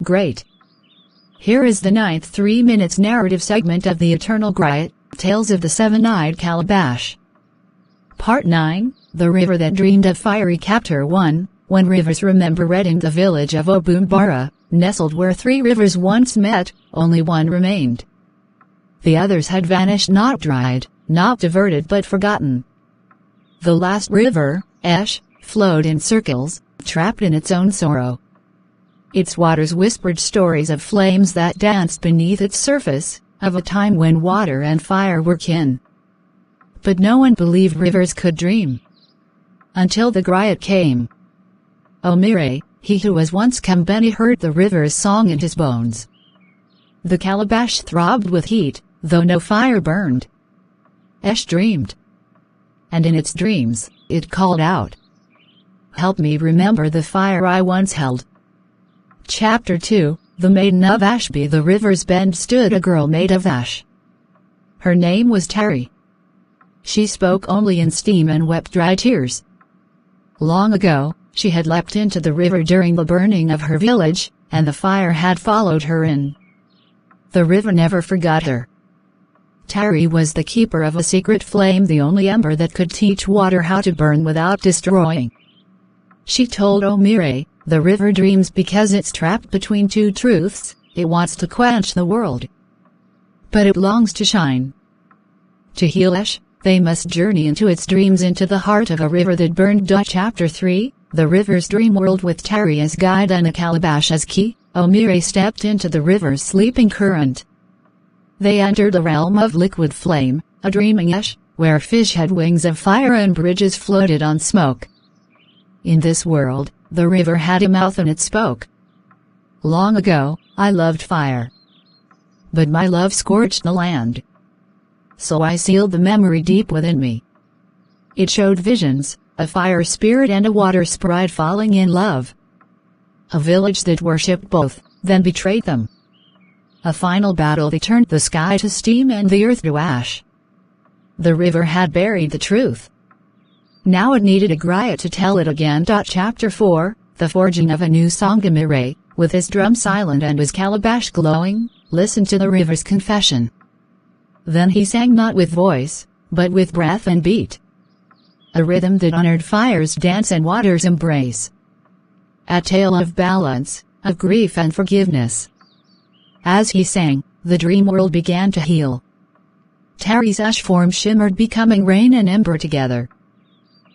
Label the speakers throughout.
Speaker 1: Great. Here is the 9th 3 minutes narrative segment of the Eternal Griot, Tales of the Seven-Eyed Calabash. Part 9, The River That Dreamed of Fiery. Chapter 1, When Rivers Remember. Read in the village of Obumbara, nestled where 3 rivers once met, only one remained. The others had vanished, not dried, not diverted but forgotten. The last river, Esh, flowed in circles, trapped in its own sorrow. Its waters whispered stories of flames that danced beneath its surface, of a time when water and fire were kin. But no one believed rivers could dream. Until the Griot came. Omire, he who was once Kambeni, heard the river's song in his bones. The calabash throbbed with heat, though no fire burned. Esh dreamed. And in its dreams, it called out, "Help me remember the fire I once held." Chapter 2, The Maiden of Ashby. The river's bend stood a girl made of ash. Her name was Tari. She spoke only in steam and wept dry tears. Long ago, she had leapt into the river during the burning of her village, and the fire had followed her in. The river never forgot her. Tari was the keeper of a secret flame, the only ember that could teach water how to burn without destroying. She told Omire, the river dreams because it's trapped between two truths. It wants to quench the world, but it longs to shine. To heal Esh, they must journey into its dreams, into the heart of a river that burned. Chapter 3, The River's Dream World. With Tari as guide and a calabash as key, Omire stepped into the river's sleeping current. They entered a realm of liquid flame, a dreaming Esh, where fish had wings of fire and bridges floated on smoke. In this world, the river had a mouth and it spoke. Long ago, I loved fire. But my love scorched the land. So I sealed the memory deep within me. It showed visions, a fire spirit and a water sprite falling in love. A village that worshipped both, then betrayed them. A final battle that turned the sky to steam and the earth to ash. The river had buried the truth. Now it needed a Griot to tell it again. Chapter 4, The Forging of a New Song. Omire, with his drum silent and his calabash glowing, listened to the river's confession. Then he sang not with voice, but with breath and beat. A rhythm that honored fire's dance and water's embrace. A tale of balance, of grief and forgiveness. As he sang, the dream world began to heal. Tari's ash form shimmered, becoming rain and ember together.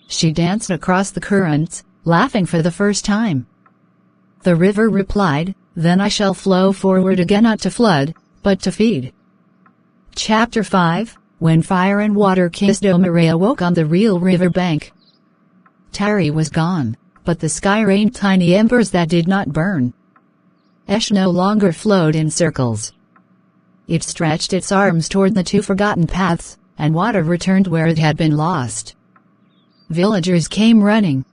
Speaker 1: She danced across the currents, laughing for the first time. The river replied, "Then I shall flow forward again, not to flood, but to feed." Chapter 5, When Fire and Water Kissed. Omire awoke on the real river bank. Tari was gone, but the sky rained tiny embers that did not burn. Esh no longer flowed in circles. It stretched its arms toward the two forgotten paths, and water returned where it had been lost. Villagers came running.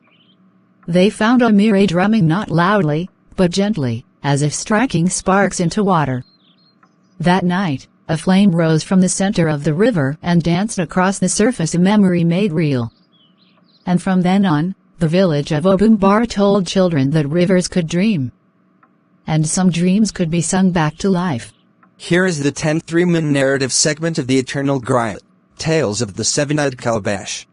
Speaker 1: They found Omire drumming not loudly, but gently, as if striking sparks into water. That night, a flame rose from the center of the river and danced across the surface, a memory made real. And from then on, the village of Obumbara told children that rivers could dream. And some dreams could be sung back to life.
Speaker 2: Here is the 10th 3-minute narrative segment of the Eternal Griot, Tales of the Seven-Eyed Calabash.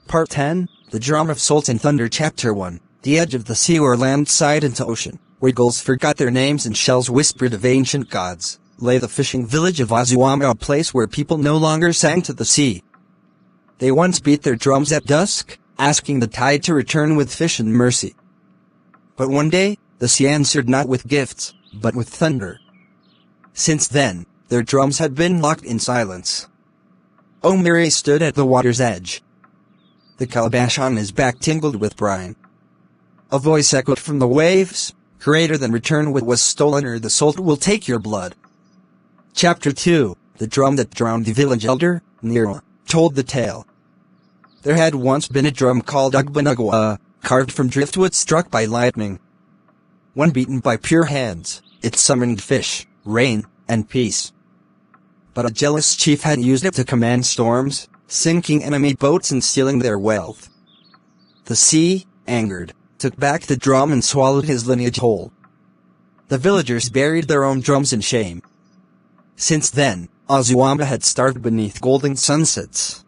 Speaker 2: Part 10, The Drum of Salt and Thunder. Chapter 1, The edge of the sea or land sighed into ocean, where gulls forgot their names and shells whispered of ancient gods, lay the fishing village of Azuama, a place where people no longer sang to the sea. They once beat their drums at dusk, asking the tide to return with fish and mercy. But one day, the sea answered not with gifts, but with thunder. Since then, their drums had been locked in silence. Omire stood at the water's edge. The calabash on his back tingled with brine. A voice echoed from the waves, "Greater than return what was stolen, or the salt will take your blood." Chapter 2, The Drum That Drowned. The village elder, Nira, told the tale. There had once been a drum called Ugbanagwa, carved from driftwood struck by lightning. When beaten by pure hands, it summoned fish, rain, and peace. But a jealous chief had used it to command storms, sinking enemy boats and stealing their wealth. The sea, angered, took back the drum and swallowed his lineage whole. The villagers buried their own drums in shame. Since then, Ozuama had starved beneath golden sunsets.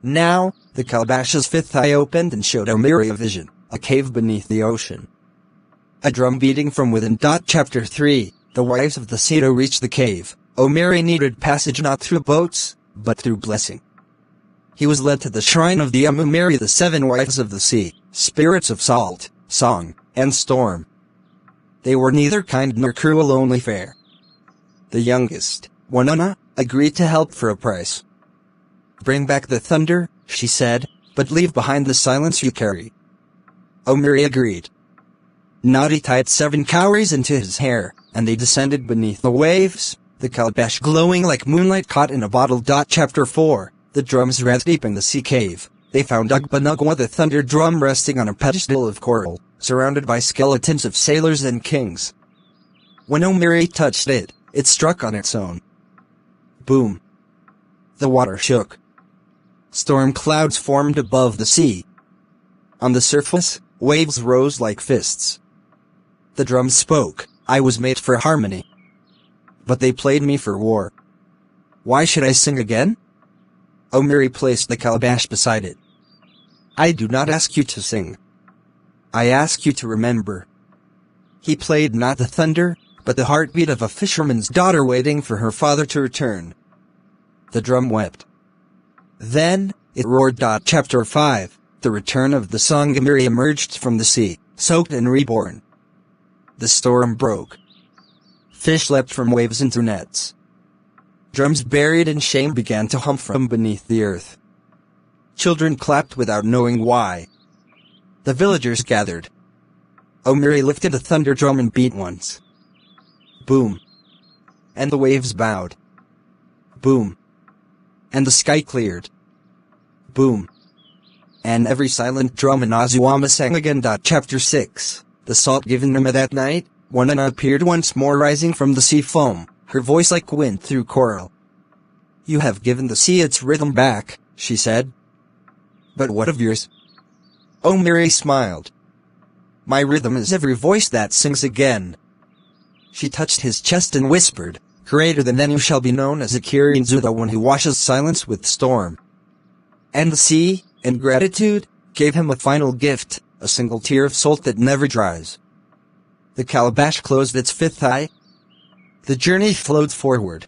Speaker 2: Now, the calabash's fifth eye opened and showed Omiri a vision, a cave beneath the ocean. A drum beating from within. Chapter 3, the wives of the Seto reached the cave. Omiri needed passage not through boats, but through blessing. He was led to the shrine of the Amumiri, the seven wives of the sea, spirits of salt, song, and storm. They were neither kind nor cruel, only fair. The youngest, Wanuna, agreed to help for a price. "Bring back the thunder," she said, "but leave behind the silence you carry." Omiri agreed. Nadi tied 7 cowries into his hair, and they descended beneath the waves, the calabash glowing like moonlight caught in a bottle. Chapter 4, the drums ran deep in the sea cave. They found Ugbanugwa, the thunder drum, resting on a pedestal of coral, surrounded by skeletons of sailors and kings. When Omiri touched it, it struck on its own. Boom! The water shook. Storm clouds formed above the sea. On the surface, waves rose like fists. The drums spoke, "I was made for harmony. But they played me for war. Why should I sing again?" Omiri placed the calabash beside it. "I do not ask you to sing. I ask you to remember." He played not the thunder, but the heartbeat of a fisherman's daughter waiting for her father to return. The drum wept. Then, it roared. Chapter 5, the return of the song. Omiri emerged from the sea, soaked and reborn. The storm broke. Fish leapt from waves into nets. Drums buried in shame began to hum from beneath the earth. Children clapped without knowing why. The villagers gathered. Omiri lifted the thunder drum and beat once. Boom! And the waves bowed. Boom! And the sky cleared. Boom! And every silent drum in Ozuama sang again. Chapter 6, the salt given Numa. That night, Wanuna appeared once more, rising from the sea foam, her voice like wind through coral. "You have given the sea its rhythm back," she said. "But what of yours?" Omiri smiled. "My rhythm is every voice that sings again." She touched his chest and whispered, "Greater than then you shall be known as Akirinzu, the one who washes silence with storm." And the sea, in gratitude, gave him a final gift, a single tear of salt that never dries. The calabash closed its fifth eye. The journey flowed forward,